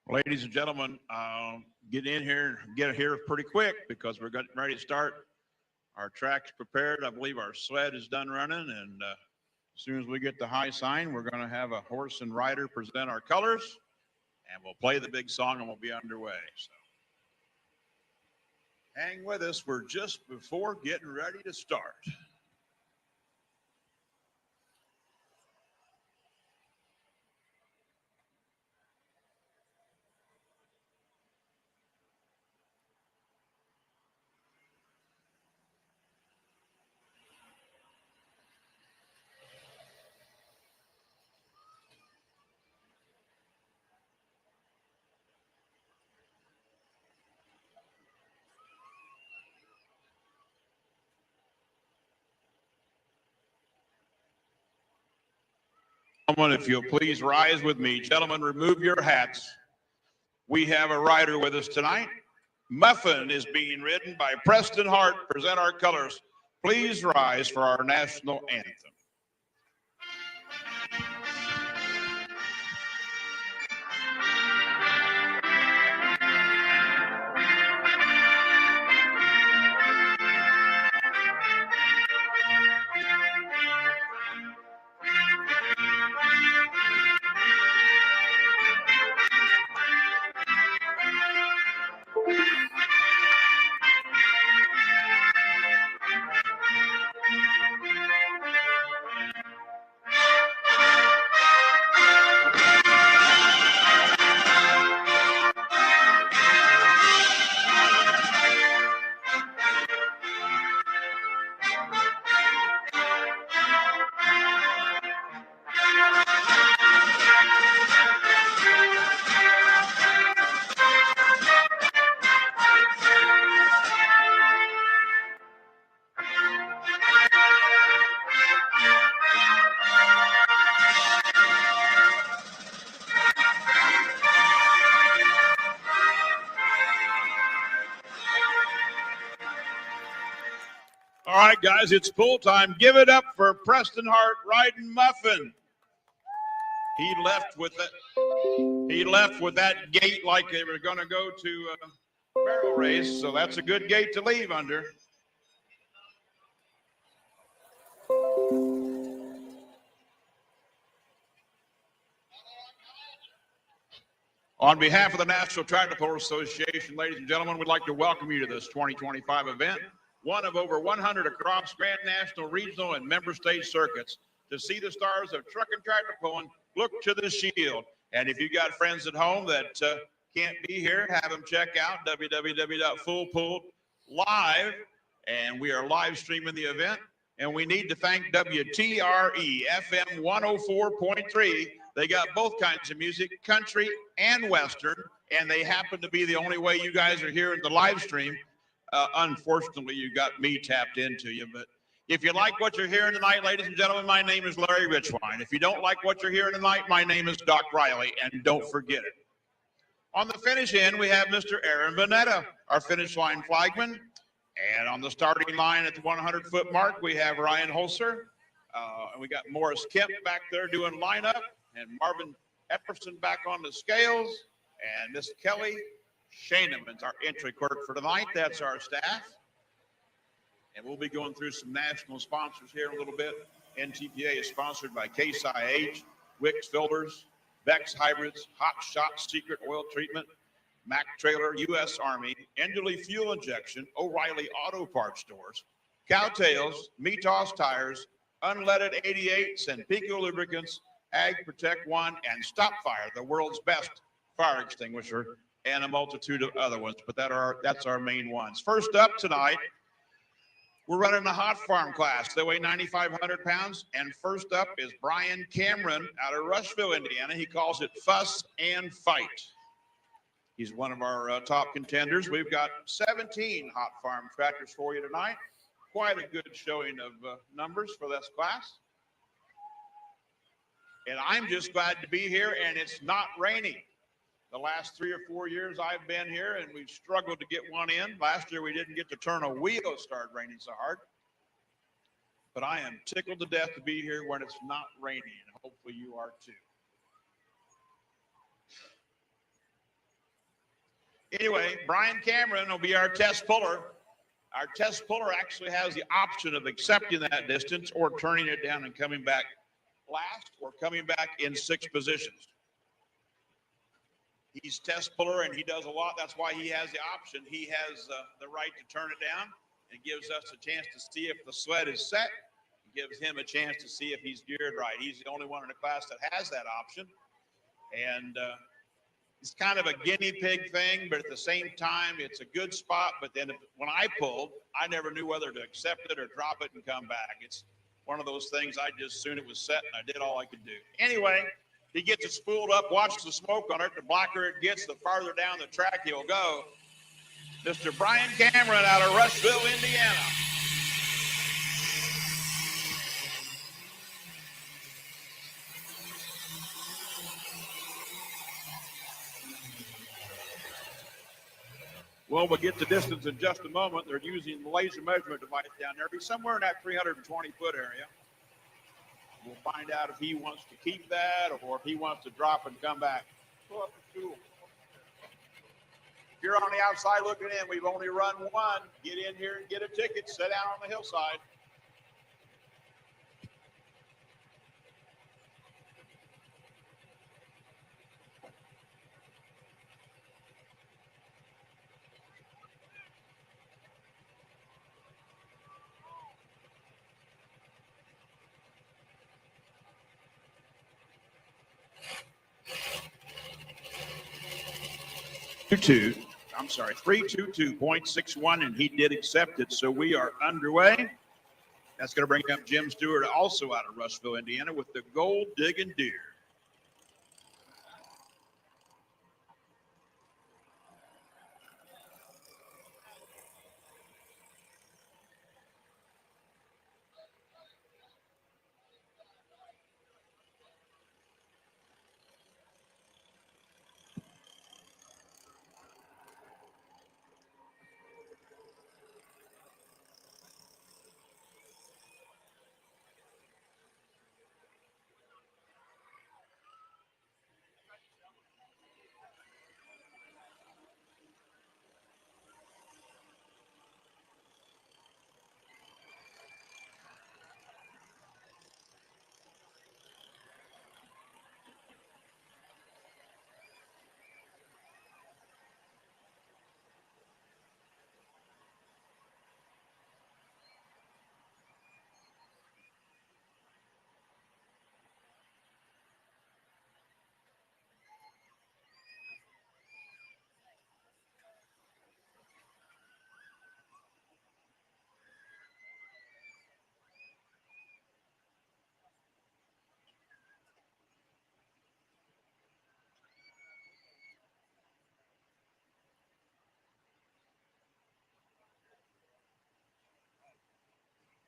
Ladies and gentlemen, get in here, get here pretty quick because we're getting ready to start. Our track's prepared. I believe our sled is done running, and as soon as we get the high sign, we're going to have a horse and rider present our colors, and we'll play the big song, and we'll be underway. So hang with us. We're just before getting ready to start. If you'll please rise with me. Gentlemen, remove your hats. We have a rider with us tonight. Muffin is being ridden by Preston Hart. Present our colors. Please rise for our national anthem. All right, guys, it's full time. Give it up for Preston Hart riding Muffin. He left with that gate like they were going to go to a barrel race, so that's a good gate to leave under. On behalf of the National Tractor Puller Association, ladies and gentlemen, we'd like to welcome you to this 2025 event, one of over 100 across Grand National, Regional, and Member State circuits. To see the stars of truck and tractor pulling, look to the shield. And if you got friends at home that can't be here, have them check out www.fullpulled.live. And we are live streaming the event. And we need to thank WTRE FM 104.3. They got both kinds of music, country and Western. And they happen to be the only way you guys are hearing the live stream. Unfortunately, you got me tapped into you. But if you like what you're hearing tonight, ladies and gentlemen, my name is Larry Richwine. If you don't like what you're hearing tonight, my name is Doc Riley, and don't forget it. On the finish end, we have Mr. Aaron Bonetta, our finish line flagman. And on the starting line at the 100-foot mark, we have Ryan Holzer. And we got Morris Kemp back there doing lineup, and Marvin Epperson back on the scales, and Miss Kelly Shaineman's our entry clerk for tonight. That's our staff. And we'll be going through some national sponsors here in a little bit. NTPA is sponsored by Case IH, Wicks Filters, Vex Hybrids, Hot Shot Secret Oil Treatment, Mack Trailer, U.S. Army, Enderley Fuel Injection, O'Reilly Auto Parts Stores, Cowtails, Metos Tires, Unleaded 88s, and Pico Lubricants, Ag Protect One, and Stop Fire, the world's best fire extinguisher, and a multitude of other ones, but that's our main ones. First up tonight, we're running the hot farm class. They weigh 9,500 pounds, and first up is Brian Cameron out of Rushville, Indiana. He calls it Fuss and Fight. He's one of our top contenders. We've got 17 hot farm tractors for you tonight. Quite a good showing of numbers for this class. And I'm just glad to be here, and it's not raining. The last 3 or 4 years I've been here, and we've struggled to get one in. Last year we didn't get to turn a wheel. It started raining so hard. But I am tickled to death to be here when it's not raining, and hopefully you are too. Anyway, Brian Cameron will be our test puller. Our test puller actually has the option of accepting that distance or turning it down and coming back last or coming back in 6 positions. He's test puller and he does a lot. That's why he has the option. He has the right to turn it down and gives us a chance to see if the sled is set. It gives him a chance to see if he's geared right. He's the only one in the class that has that option. And it's kind of a guinea pig thing, but at the same time, it's a good spot. But then when I pulled, I never knew whether to accept it or drop it and come back. It's one of those things I just assumed it was set and I did all I could do. Anyway, he gets it spooled up, watch the smoke on it. The blacker it gets, the farther down the track he'll go. Mr. Brian Cameron out of Rushville, Indiana. Well, we'll get the distance in just a moment. They're using the laser measurement device down there. He's somewhere in that 320-foot area. We'll find out if he wants to keep that or if he wants to drop and come back. Pull up the tool. If you're on the outside looking in, we've only run one. Get in here and get a ticket. Sit down on the hillside. I'm sorry, 322.61, and he did accept it. So we are underway. That's going to bring up Jim Stewart, also out of Rushville, Indiana, with the Gold Digging Deer.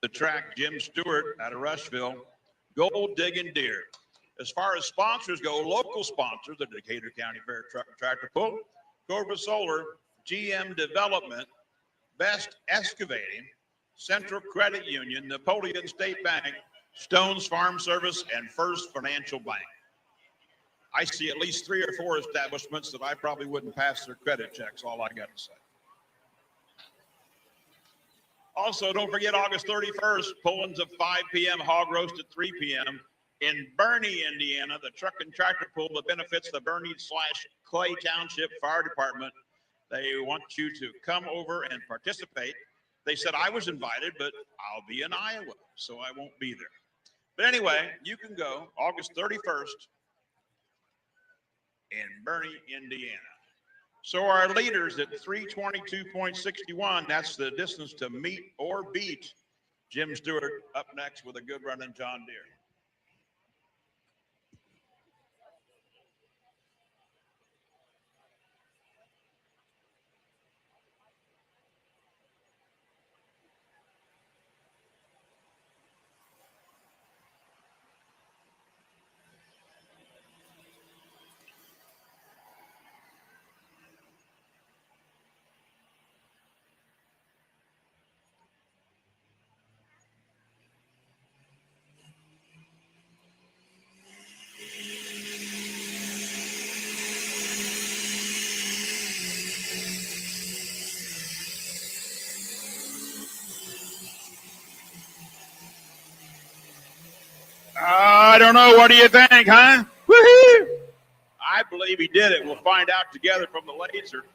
The track, Jim Stewart out of Rushville, Gold Digging Deer. As far as sponsors go, local sponsors, the Decatur County Fair Truck and Tractor Pull, Corpus Solar, GM Development, Best Excavating, Central Credit Union, Napoleon State Bank, Stone's Farm Service, and First Financial Bank. I see at least 3 or 4 establishments that I probably wouldn't pass their credit checks, all I got to say. Also, don't forget August 31st, pullings of 5 p.m., hog roast at 3 p.m. in Bernie, Indiana, the truck and tractor pull that benefits the Bernie/Clay Township Fire Department. They want you to come over and participate. They said I was invited, but I'll be in Iowa, so I won't be there. But anyway, you can go August 31st in Bernie, Indiana. So our leaders at 322.61, that's the distance to meet or beat Jim Stewart up next with a good run in John Deere. I don't know. What do you think, huh? Woohoo! I believe he did it. We'll find out together from the laser.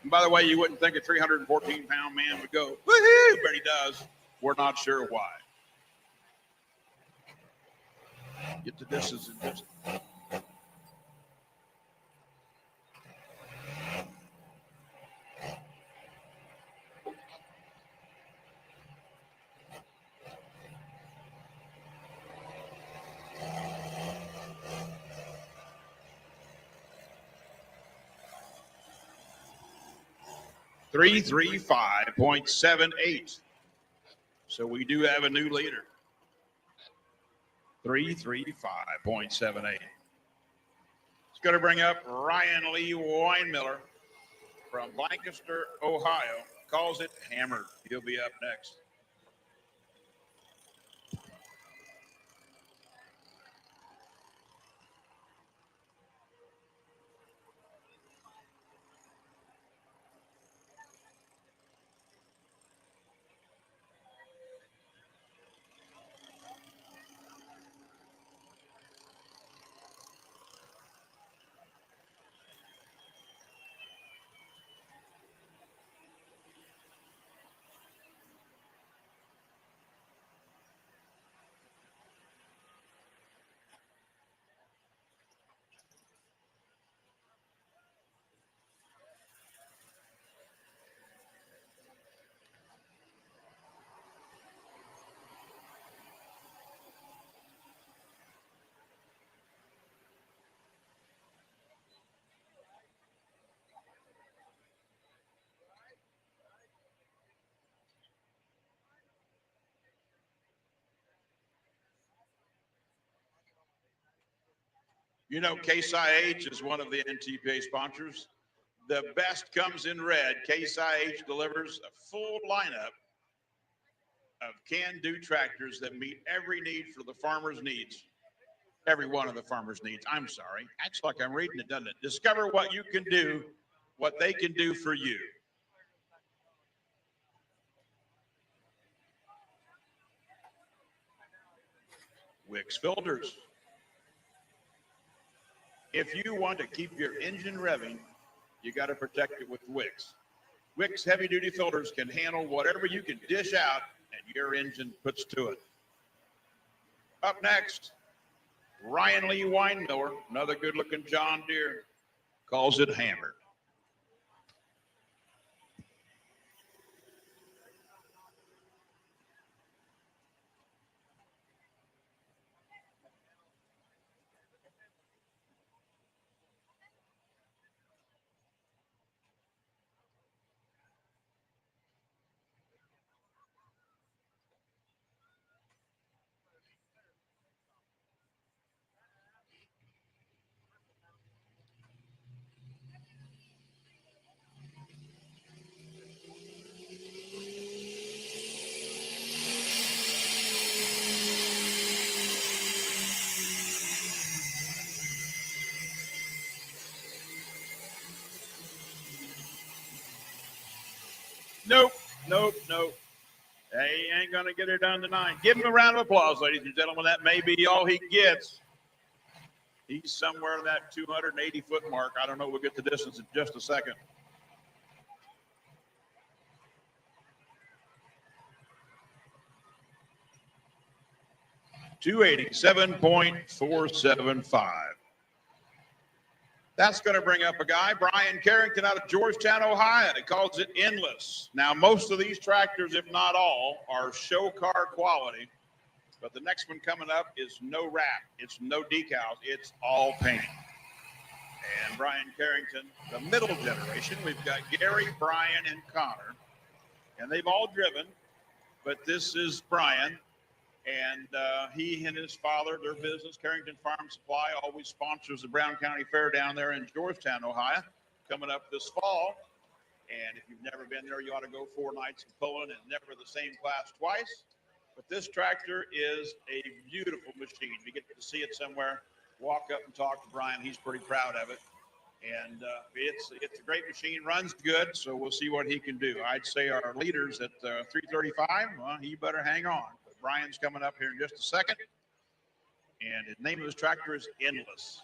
And by the way, you wouldn't think a 314-pound man would go, woohoo, but he does. We're not sure why. Get the distance and distance. .335.78. So we do have a new leader. 335.78. It's going to bring up Ryan Lee Winemiller from Lancaster, Ohio. Calls it hammered. He'll be up next. You know, Case IH is one of the NTPA sponsors. The best comes in red. Case IH delivers a full lineup of can-do tractors that meet every need for the farmer's needs. Every one of the farmer's needs. I'm sorry. Acts like I'm reading it, doesn't it? Discover what you can do, what they can do for you. Wix filters. If you want to keep your engine revving, you got to protect it with Wix. Wix heavy-duty filters can handle whatever you can dish out and your engine puts to it. Up next, Ryan Lee Winemiller, another good-looking John Deere, calls it hammered. Nope. He ain't going to get her done tonight. Give him a round of applause, ladies and gentlemen. That may be all he gets. He's somewhere in that 280-foot mark. I don't know. We'll get the distance in just a second. .287.475. That's going to bring up a guy, Brian Carrington, out of Georgetown, Ohio. He calls it endless. Now, most of these tractors, if not all, are show car quality. But the next one coming up is no wrap. It's no decals. It's all paint. And Brian Carrington, the middle generation. We've got Gary, Brian, and Connor. And they've all driven. But this is Brian. And he and his father, their business, Carrington Farm Supply, always sponsors the Brown County Fair down there in Georgetown, Ohio, coming up this fall. And if you've never been there, you ought to go 4 nights of pulling and never the same class twice. But this tractor is a beautiful machine. You get to see it somewhere, walk up and talk to Brian. He's pretty proud of it. And it's a great machine, runs good, so we'll see what he can do. I'd say our leaders at 335, well, he better hang on. Brian's coming up here in just a second. And the name of his tractor is Endless.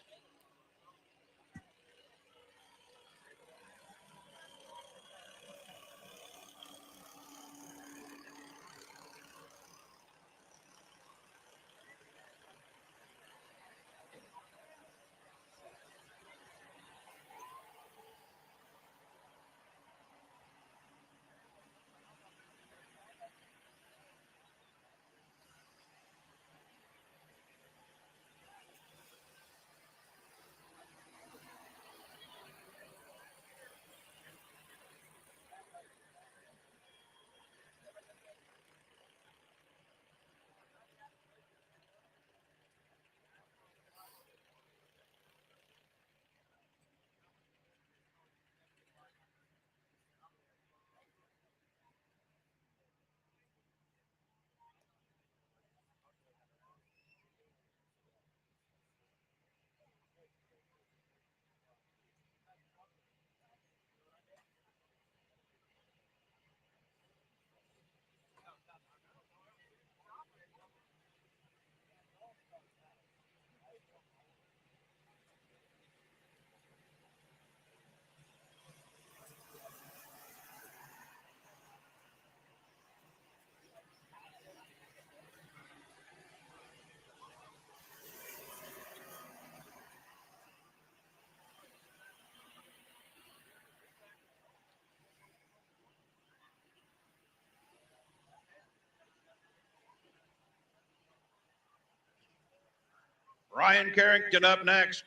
Ryan Carrington up next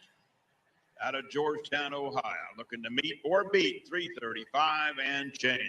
out of Georgetown, Ohio, looking to meet or beat 335 and change.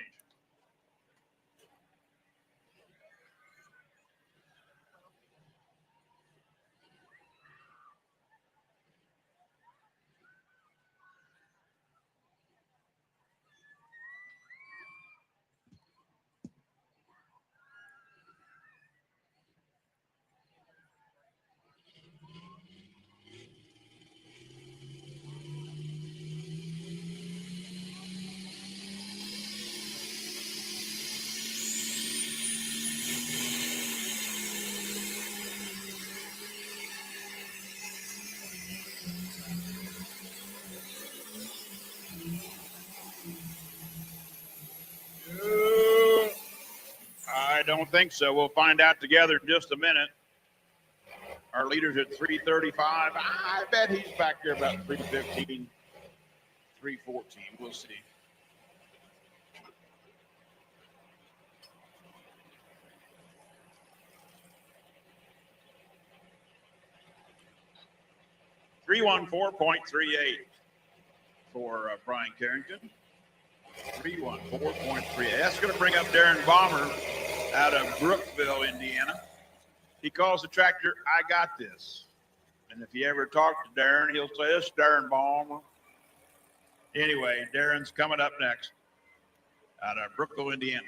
I don't think so. We'll find out together in just a minute. Our leader's at 335. I bet he's back there about 315, 314. We'll see. $314.38 for Brian Carrington. 314.38. That's going to bring up Darren Balmer out of Brookville, Indiana. He calls the tractor, I got this. And if you ever talk to Darren, he'll say, it's Darren Balmer. Anyway, Darren's coming up next out of Brookville, Indiana.